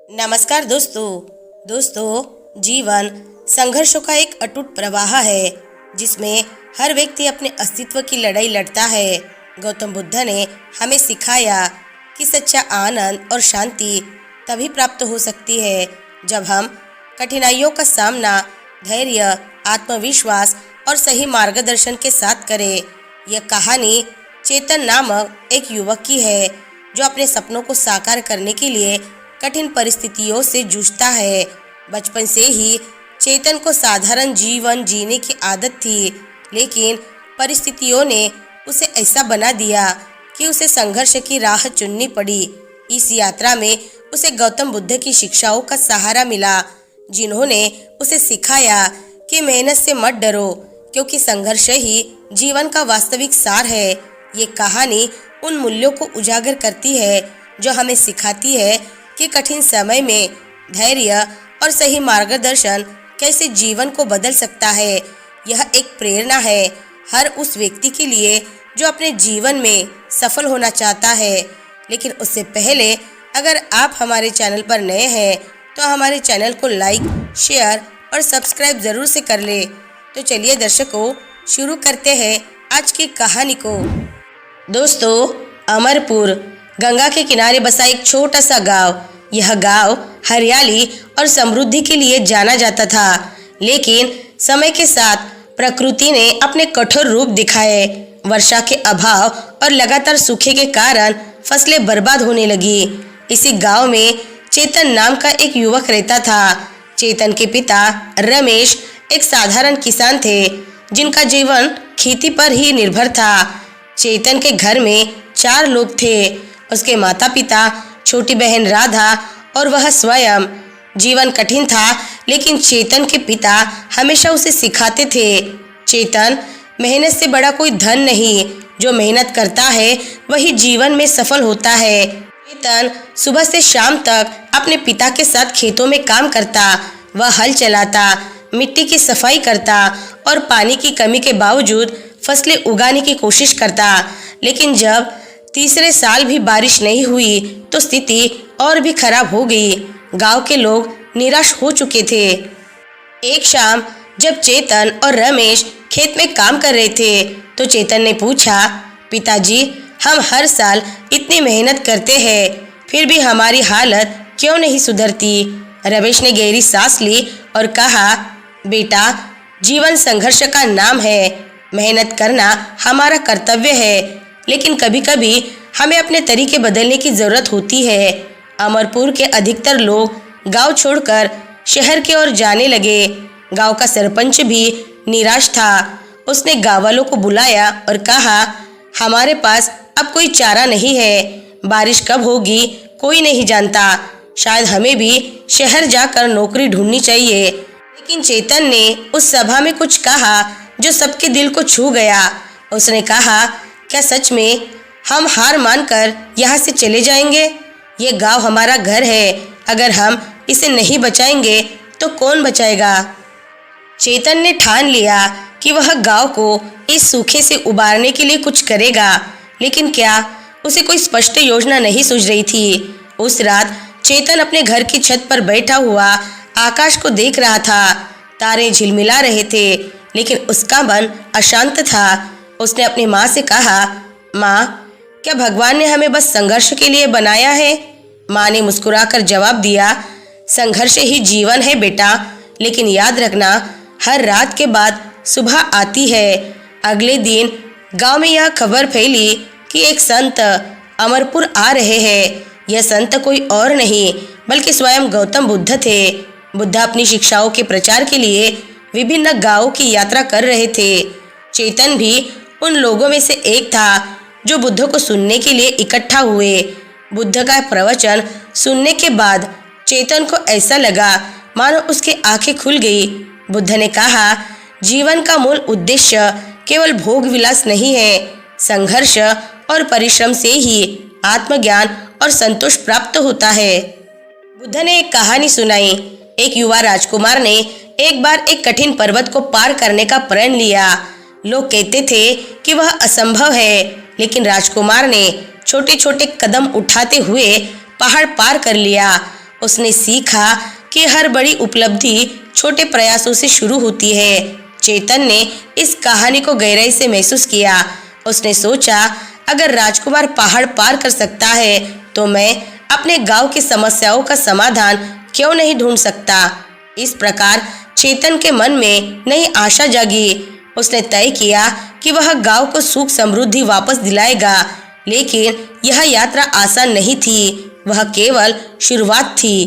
नमस्कार दोस्तों जीवन संघर्षों का एक अटूट प्रवाह है जिसमें हर व्यक्ति अपने अस्तित्व की लड़ाई लड़ता है। गौतम बुद्ध ने हमें सिखाया कि सच्चा आनंद और शांति तभी प्राप्त हो सकती है जब हम कठिनाइयों का सामना धैर्य, आत्मविश्वास और सही मार्गदर्शन के साथ करें। यह कहानी चेतन नामक एक युवक की है जो अपने सपनों को साकार करने के लिए कठिन परिस्थितियों से जूझता है। बचपन से ही चेतन को साधारण जीवन जीने की आदत थी, लेकिन परिस्थितियों ने उसे ऐसा बना दिया कि उसे संघर्ष की राह चुननी पड़ी। इस यात्रा में उसे गौतम बुद्ध की शिक्षाओं का सहारा मिला, जिन्होंने उसे सिखाया कि मेहनत से मत डरो, क्योंकि संघर्ष ही जीवन का वास्तविक सार है। ये कहानी उन मूल्यों को उजागर करती है जो हमें सिखाती है कि कठिन समय में धैर्य और सही मार्गदर्शन कैसे जीवन को बदल सकता है। यह एक प्रेरणा है हर उस व्यक्ति के लिए जो अपने जीवन में सफल होना चाहता है। लेकिन उससे पहले अगर आप हमारे चैनल पर नए हैं तो हमारे चैनल को लाइक, शेयर और सब्सक्राइब ज़रूर से कर ले। तो चलिए दर्शकों, शुरू करते हैं आज की कहानी को। दोस्तों, अमरपुर गंगा के किनारे बसा एक छोटा सा गांव। यह गांव हरियाली और समृद्धि के लिए जाना जाता था, लेकिन समय के साथ प्रकृति ने अपने कठोर रूप दिखाए। वर्षा के अभाव और लगातार सूखे के कारण फसलें बर्बाद होने लगी। इसी गांव में चेतन नाम का एक युवक रहता था। चेतन के पिता रमेश एक साधारण किसान थे, जिनका जीवन खेती पर ही निर्भर था। चेतन के घर में 4 लोग थे, उसके माता पिता, छोटी बहन राधा और वह स्वयं। जीवन कठिन था, लेकिन चेतन के पिता हमेशा उसे सिखाते थे, चेतन, मेहनत से बड़ा कोई धन नहीं, जो मेहनत करता है वही जीवन में सफल होता है। चेतन सुबह से शाम तक अपने पिता के साथ खेतों में काम करता। वह हल चलाता, मिट्टी की सफाई करता और पानी की कमी के बावजूद फसलें उगाने की कोशिश करता। लेकिन जब तीसरे साल भी बारिश नहीं हुई तो स्थिति और भी खराब हो गई। गांव के लोग निराश हो चुके थे। एक शाम जब चेतन और रमेश खेत में काम कर रहे थे तो चेतन ने पूछा, पिताजी, हम हर साल इतनी मेहनत करते हैं, फिर भी हमारी हालत क्यों नहीं सुधरती? रमेश ने गहरी सांस ली और कहा, बेटा, जीवन संघर्ष का नाम है। मेहनत करना हमारा कर्तव्य है, लेकिन कभी कभी हमें अपने तरीके बदलने की जरूरत होती है। अमरपुर के अधिकतर लोग गांव छोड़कर शहर की ओर जाने लगे। गांव का सरपंच भी निराश था। उसने गांव वालों को बुलाया और कहा, हमारे पास अब कोई चारा नहीं है। बारिश कब होगी कोई नहीं जानता। शायद हमें भी शहर जाकर नौकरी ढूंढनी चाहिए। लेकिन चेतन ने उस सभा में कुछ कहा जो सबके दिल को छू गया। उसने कहा, क्या सच में हम हार मानकर यहाँ से चले जाएंगे? ये गांव हमारा घर है, अगर हम इसे नहीं बचाएंगे तो कौन बचाएगा? चेतन ने ठान लिया कि वह गांव को इस सूखे से उबारने के लिए कुछ करेगा, लेकिन क्या उसे कोई स्पष्ट योजना नहीं सूझ रही थी। उस रात चेतन अपने घर की छत पर बैठा हुआ आकाश को देख रहा था। तारे झिलमिला रहे थे, लेकिन उसका मन अशांत था। उसने अपनी माँ से कहा, माँ, क्या भगवान ने हमें बस संघर्ष के लिए बनाया है? माँ ने मुस्कुराकर जवाब दिया, संघर्ष ही जीवन है बेटा, लेकिन याद रखना, हर रात के बाद सुबह आती है। अगले दिन गांव में यह खबर फैली कि एक संत अमरपुर आ रहे हैं। यह संत कोई और नहीं बल्कि स्वयं गौतम बुद्ध थे। बुद्ध अपनी शिक्षाओं के प्रचार के लिए विभिन्न गांवों की यात्रा कर रहे थे। चेतन भी उन लोगों में से एक था जो बुद्ध को सुनने के लिए इकट्ठा हुए। बुद्ध का प्रवचन सुनने के बाद चेतन को ऐसा लगा मानो उसकी आंखें खुल गई। बुद्ध ने कहा, जीवन का मूल उद्देश्य केवल भोग विलास नहीं है। संघर्ष और परिश्रम से ही आत्मज्ञान और संतोष प्राप्त होता है। बुद्ध ने एक कहानी सुनाई। एक युवा राजकुमार ने एक बार एक कठिन पर्वत को पार करने का प्रण लिया। लोग कहते थे कि वह असंभव है, लेकिन राजकुमार ने छोटे छोटे कदम उठाते हुए पहाड़ पार कर लिया। उसने सीखा कि हर बड़ी उपलब्धि छोटे प्रयासों से शुरू होती है। चेतन ने इस कहानी को गहराई से महसूस किया। उसने सोचा, अगर राजकुमार पहाड़ पार कर सकता है तो मैं अपने गांव की समस्याओं का समाधान क्यों नहीं ढूंढ सकता। इस प्रकार चेतन के मन में नई आशा जागी। उसने तय किया कि वह गांव को सुख समृद्धि वापस दिलाएगा। लेकिन यह यात्रा आसान नहीं थी, वह केवल शुरुआत थी।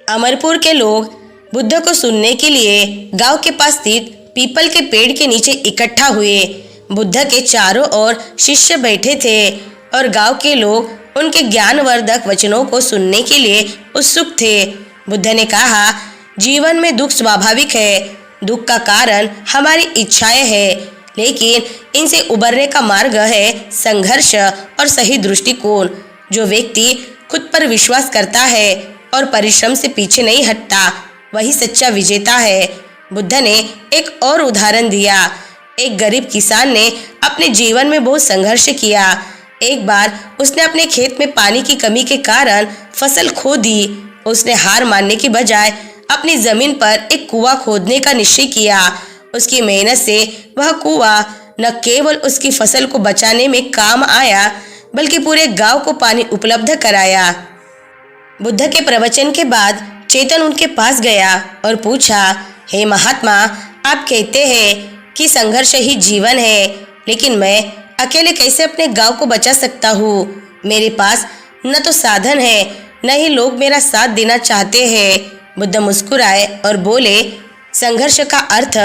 अमरपुर के लोग बुद्ध को सुनने के लिए गांव के पास स्थित पीपल के पेड़ के नीचे इकट्ठा हुए। बुद्ध के चारों ओर शिष्य बैठे थे और गांव के लोग उनके ज्ञानवर्धक वचनों को सुनने के लिए उत्सुक थे। बुद्ध ने कहा, जीवन में दुख स्वाभाविक है। दुख का कारण हमारी इच्छाएं हैं, लेकिन इनसे उबरने का मार्ग है संघर्ष और सही दृष्टिकोण। जो व्यक्ति खुद पर विश्वास करता है और परिश्रम से पीछे नहीं हटता, वही सच्चा विजेता है। बुद्ध ने एक और उदाहरण दिया। एक गरीब किसान ने अपने जीवन में बहुत संघर्ष किया। एक बार उसने अपने खेत में पानी की कमी के कारण फसल खो दी। उसने हार मानने की बजाय अपनी जमीन पर एक कुआं खोदने का निश्चय किया। उसकी मेहनत से वह कुआं न केवल उसकी फसल को बचाने में काम आया, बल्कि पूरे गांव को पानी उपलब्ध कराया। बुद्ध के प्रवचन के बाद चेतन उनके पास गया और पूछा, हे महात्मा, आप कहते हैं कि संघर्ष ही जीवन है, लेकिन मैं अकेले कैसे अपने गांव को बचा सकता हूँ? मेरे पास न तो साधन है, न ही लोग मेरा साथ देना चाहते हैं। बुद्ध मुस्कुराए और बोले, संघर्ष का अर्थ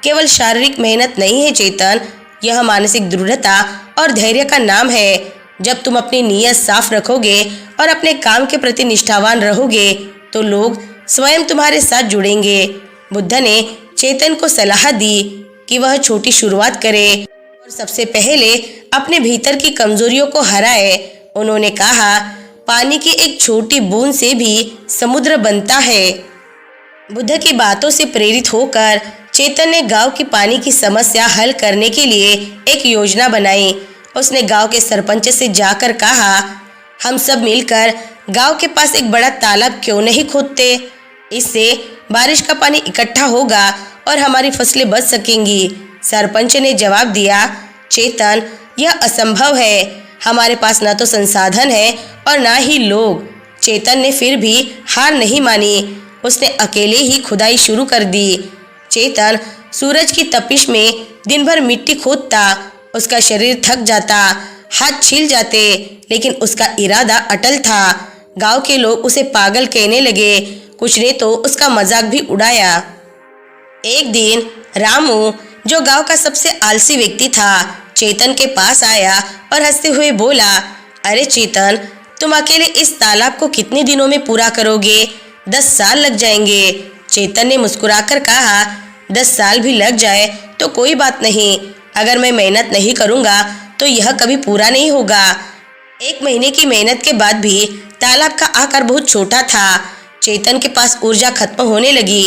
केवल शारीरिक मेहनत नहीं है चेतन, यह मानसिक दृढ़ता और धैर्य का नाम है। जब तुम अपनी नीयत साफ रखोगे और अपने काम के प्रति निष्ठावान रहोगे तो लोग स्वयं तुम्हारे साथ जुड़ेंगे। बुद्ध ने चेतन को सलाह दी कि वह छोटी शुरुआत करे और सबसे पहले अपने भीतर की कमजोरियों को हराए। उन्होंने कहा, पानी की एक छोटी बूंद से भी समुद्र बनता है। बुद्ध की बातों से प्रेरित होकर चेतन ने गांव की पानी की समस्या हल करने के लिए एक योजना बनाई। उसने गांव के सरपंच से जाकर कहा, हम सब मिलकर गांव के पास एक बड़ा तालाब क्यों नहीं खोदते? इससे बारिश का पानी इकट्ठा होगा और हमारी फसलें बच सकेंगी। सरपंच ने जवाब दिया, चेतन, यह असंभव है। हमारे पास न तो संसाधन है और न ही लोग। चेतन ने फिर भी हार नहीं मानी। उसने अकेले ही खुदाई शुरू कर दी। चेतन सूरज की तपिश में दिन भर मिट्टी खोदता। उसका शरीर थक जाता, हाथ छिल जाते, लेकिन उसका इरादा अटल था। गांव के लोग उसे पागल कहने लगे, कुछ ने तो उसका मजाक भी उड़ाया। एक दिन रामू, जो गांव का सबसे आलसी व्यक्ति था, चेतन के पास आया और हंसते हुए बोला, अरे चेतन, तुम अकेले इस तालाब को कितने दिनों में पूरा करोगे? 10 साल लग जाएंगे। चेतन ने मुस्कुराकर कहा, 10 साल भी लग जाए तो कोई बात नहीं। अगर मैं मेहनत नहीं करूँगा तो यह कभी पूरा नहीं होगा। 1 महीने की मेहनत के बाद भी तालाब का आकार बहुत छोटा था। चेतन के पास ऊर्जा खत्म होने लगी।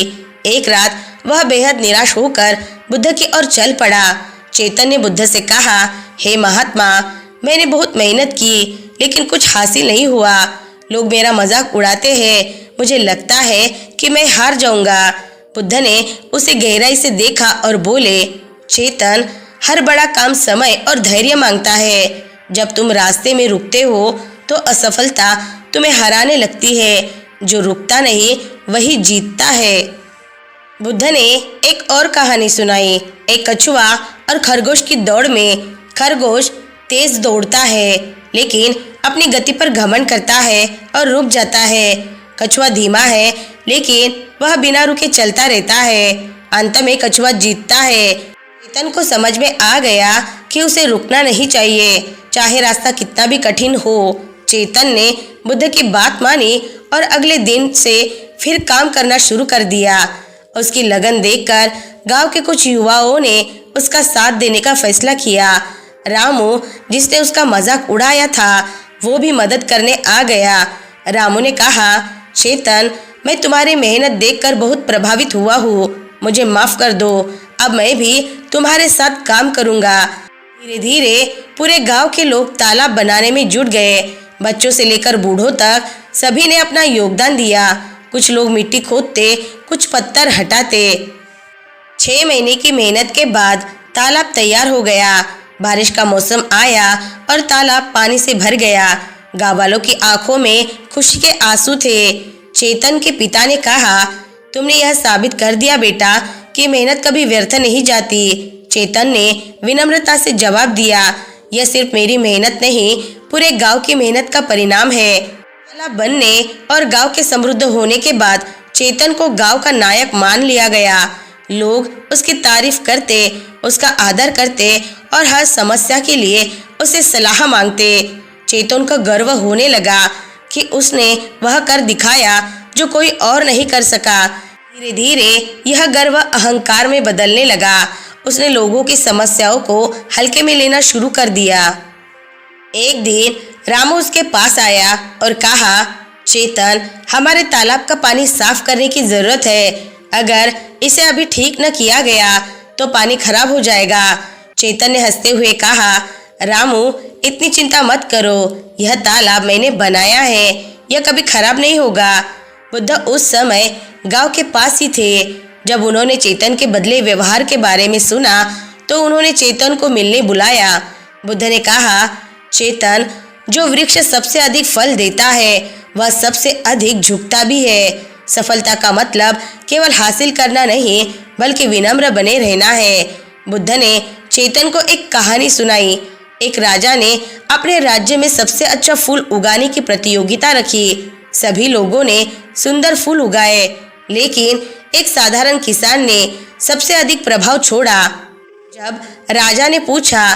एक रात वह बेहद निराश होकर बुद्ध की ओर चल पड़ा। चेतन ने बुद्ध से कहा, हे महात्मा, मैंने बहुत मेहनत की लेकिन कुछ हासिल नहीं हुआ। लोग मेरा मजाक उड़ाते हैं। मुझे लगता है कि मैं हार जाऊंगा। बुद्ध ने उसे गहराई से देखा और बोले, चेतन, हर बड़ा काम समय और धैर्य मांगता है। जब तुम रास्ते में रुकते हो तो असफलता तुम्हें हराने लगती है। जो रुकता नहीं वही जीतता है। बुद्ध ने एक और कहानी सुनाई। एक कछुआ और खरगोश की दौड़ में खरगोश तेज दौड़ता है, लेकिन अपनी गति पर घमंड करता है और रुक जाता है। कछुआ धीमा है, लेकिन वह बिना रुके चलता रहता है। अंत में कछुआ जीतता है। चेतन को समझ में आ गया कि उसे रुकना नहीं चाहिए, चाहे रास्ता कितना भी कठिन हो। चेतन ने बुद्ध की बात मानी और अगले दिन से फिर काम करना शुरू कर दिया। उसकी लगन देखकर गांव के कुछ युवाओं ने उसका साथ देने का फैसला किया। रामू, जिसने उसका मजाक उड़ाया था, वो भी मदद करने आ गया। रामू ने कहा, चेतन, मैं तुम्हारी मेहनत देखकर बहुत प्रभावित हुआ हूँ। मुझे माफ कर दो। अब मैं भी तुम्हारे साथ काम करूँगा। धीरे धीरे पूरे गांव के लोग तालाब बनाने में जुट गए। बच्चों से लेकर बूढ़ों तक सभी ने अपना योगदान दिया। कुछ लोग मिट्टी खोदते, कुछ पत्थर हटाते। 6 महीने की मेहनत के बाद तालाब तैयार हो गया। बारिश का मौसम आया और तालाब पानी से भर गया। गांव वालों की आंखों में खुशी के आंसू थे। चेतन के पिता ने कहा, तुमने यह साबित कर दिया बेटा कि मेहनत कभी व्यर्थ नहीं जाती। चेतन ने विनम्रता से जवाब दिया, यह सिर्फ मेरी मेहनत नहीं, पूरे गांव की मेहनत का परिणाम है। तालाब बनने और गांव के समृद्ध होने के बाद चेतन को गांव का नायक मान लिया गया। लोग उसकी तारीफ करते, उसका आदर करते और हर समस्या के लिए उससे सलाह मांगते। चेतन को गर्व होने लगा कि उसने वह कर दिखाया जो कोई और नहीं कर सका। धीरे धीरे यह गर्व अहंकार में बदलने लगा। उसने लोगों की समस्याओं को हल्के में लेना शुरू कर दिया। एक दिन रामू उसके पास आया और कहा, चेतन, हमारे तालाब का पानी साफ करने की जरूरत है। अगर इसे अभी ठीक न किया गया तो पानी खराब हो जाएगा। चेतन ने हंसते हुए कहा, रामू, इतनी चिंता मत करो, यह तालाब मैंने बनाया है, यह कभी खराब नहीं होगा। बुद्ध उस समय गांव के पास ही थे। जब उन्होंने चेतन के बदले व्यवहार के बारे में सुना तो उन्होंने चेतन को मिलने बुलाया। बुद्ध ने कहा, चेतन, जो वृक्ष सबसे अधिक फल देता है वह सबसे अधिक झुकता भी है। सफलता का मतलब केवल हासिल करना नहीं बल्कि विनम्र बने रहना है। बुद्ध ने चेतन को एक कहानी सुनाई। एक राजा ने अपने राज्य में सबसे अच्छा फूल उगाने की प्रतियोगिता रखी। सभी लोगों ने सुंदर फूल उगाए, लेकिन एक साधारण किसान ने सबसे अधिक प्रभाव छोड़ा। जब राजा ने पूछा,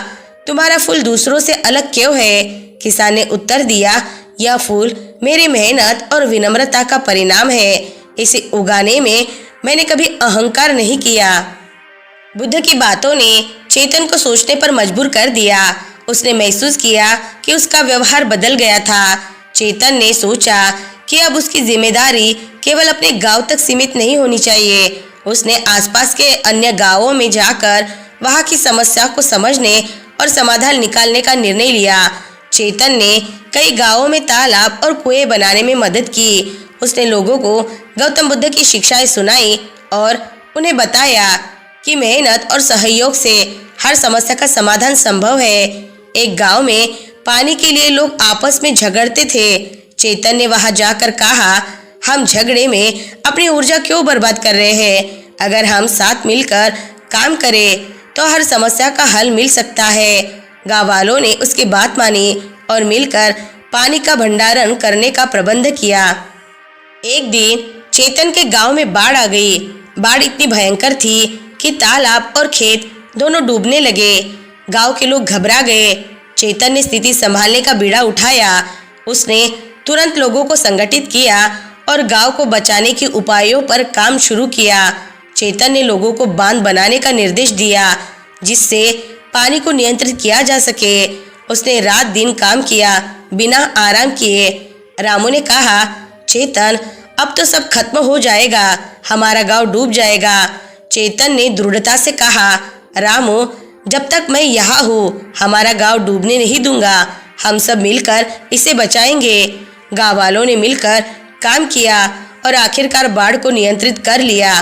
तुम्हारा फूल दूसरों से अलग क्यों है? किसान ने उत्तर दिया, यह फूल मेरी मेहनत और विनम्रता का परिणाम है। इसे उगाने में मैंने कभी अहंकार नहीं किया। बुद्ध की बातों ने चेतन को सोचने पर मजबूर कर दिया। उसने महसूस किया कि उसका व्यवहार बदल गया था। चेतन ने सोचा कि अब उसकी जिम्मेदारी केवल अपने गांव तक सीमित नहीं होनी चाहिए। उसने आसपास के अन्य गांवों में जाकर वहां की समस्या को समझने और समाधान निकालने का निर्णय लिया। चेतन ने कई गांवों में तालाब और कुएं बनाने में मदद की। उसने लोगों को गौतम बुद्ध की शिक्षाएं सुनाई और उन्हें बताया कि मेहनत और सहयोग से हर समस्या का समाधान संभव है। एक गांव में पानी के लिए लोग आपस में झगड़ते थे। चेतन ने वहां जाकर कहा, हम झगड़े में अपनी ऊर्जा क्यों बर्बाद कर रहे हैं? अगर हम साथ मिलकर काम करें तो हर समस्या का हल मिल सकता है। गांव वालों ने उसकी बात मानी और मिलकर पानी का भंडारण करने का प्रबंध किया। एक दिन चेतन के गांव में बाढ़ आ गई। बाढ़ इतनी भयंकर थी कि तालाब और खेत दोनों डूबने लगे। गांव के लोग घबरा गए। चेतन ने स्थिति संभालने का बीड़ा उठाया। उसने तुरंत लोगों को संगठित किया और गांव को बचाने के उपायों पर काम शुरू किया। चेतन ने लोगों को बांध बनाने का निर्देश दिया जिससे पानी को नियंत्रित किया जा सके। उसने रात दिन काम किया बिना आराम किए। रामू ने कहा, चेतन, अब तो सब खत्म हो जाएगा, हमारा गांव डूब जाएगा। चेतन ने दृढ़ता से कहा, रामू, जब तक मैं यहाँ हूँ हमारा गांव डूबने नहीं दूंगा। हम सब मिलकर इसे बचाएंगे। गांव वालों ने मिलकर काम किया और आखिरकार बाढ़ को नियंत्रित कर लिया।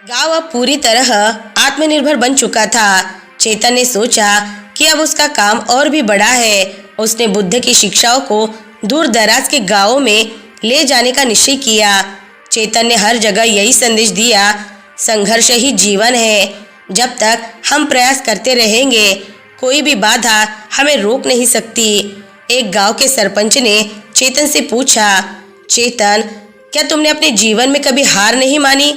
गांव अब पूरी तरह आत्मनिर्भर बन चुका था। चेतन ने सोचा कि अब उसका काम और भी बड़ा है। उसने बुद्ध की शिक्षाओं को दूर दराज के गांवों में ले जाने का निश्चय किया। चेतन ने हर जगह यही संदेश दिया, संघर्ष ही जीवन है। जब तक हम प्रयास करते रहेंगे कोई भी बाधा हमें रोक नहीं सकती। एक गांव के सरपंच ने चेतन से पूछा, चेतन, क्या तुमने अपने जीवन में कभी हार नहीं मानी?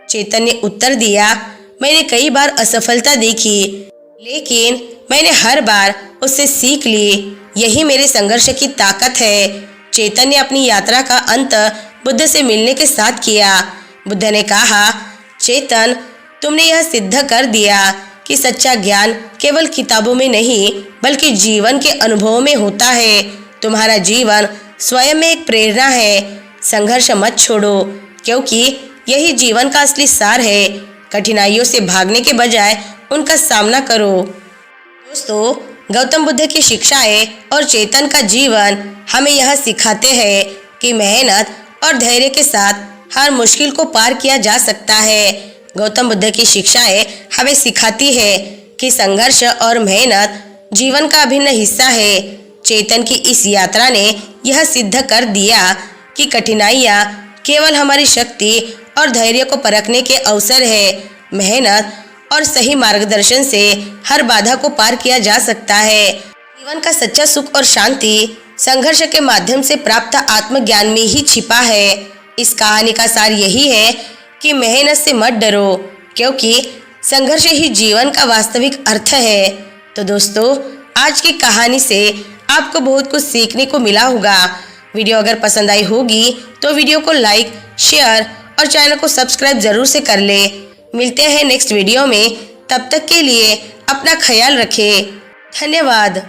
चेतन ने उत्तर दिया, मैंने कई बार असफलता देखी, लेकिन मैंने हर बार उससे सीख ली। यही मेरे संघर्ष की ताकत है। चेतन ने अपनी यात्रा का अंत बुद्ध से मिलने के साथ किया। बुद्ध ने कहा, चेतन, तुमने यह सिद्ध कर दिया कि सच्चा ज्ञान केवल किताबों में नहीं बल्कि जीवन के अनुभवों में होता है। तुम्हारा जीवन स्वयं में एक प्रेरणा है। संघर्ष मत छोड़ो, क्योंकि यही जीवन का असली सार है। कठिनाइयों से भागने के बजाय उनका सामना करो। दोस्तों, गौतम बुद्ध की शिक्षाएं और चेतन का जीवन हमें यह सिखाते हैं कि मेहनत और धैर्य के साथ हर मुश्किल को पार किया जा सकता है। गौतम बुद्ध की शिक्षाएं हमें सिखाती है कि संघर्ष और मेहनत जीवन का अभिन्न हिस्सा है। चेतन की इस यात्रा ने यह सिद्ध कर दिया कि कठिनाइयाँ केवल हमारी शक्ति और धैर्य को परखने के अवसर है। मेहनत और सही मार्गदर्शन से हर बाधा को पार किया जा सकता है। जीवन का सच्चा सुख और शांति संघर्ष के माध्यम से प्राप्त आत्मज्ञान में ही छिपा है। इस कहानी का सार यही है कि मेहनत से मत डरो, क्योंकि संघर्ष ही जीवन का वास्तविक अर्थ है। तो दोस्तों, आज की कहानी से आपको बहुत कुछ सीखने को मिला होगा। वीडियो अगर पसंद आई होगी तो वीडियो को लाइक, शेयर और चैनल को सब्सक्राइब जरूर से कर ले। मिलते हैं नेक्स्ट वीडियो में, तब तक के लिए अपना ख्याल रखें। धन्यवाद।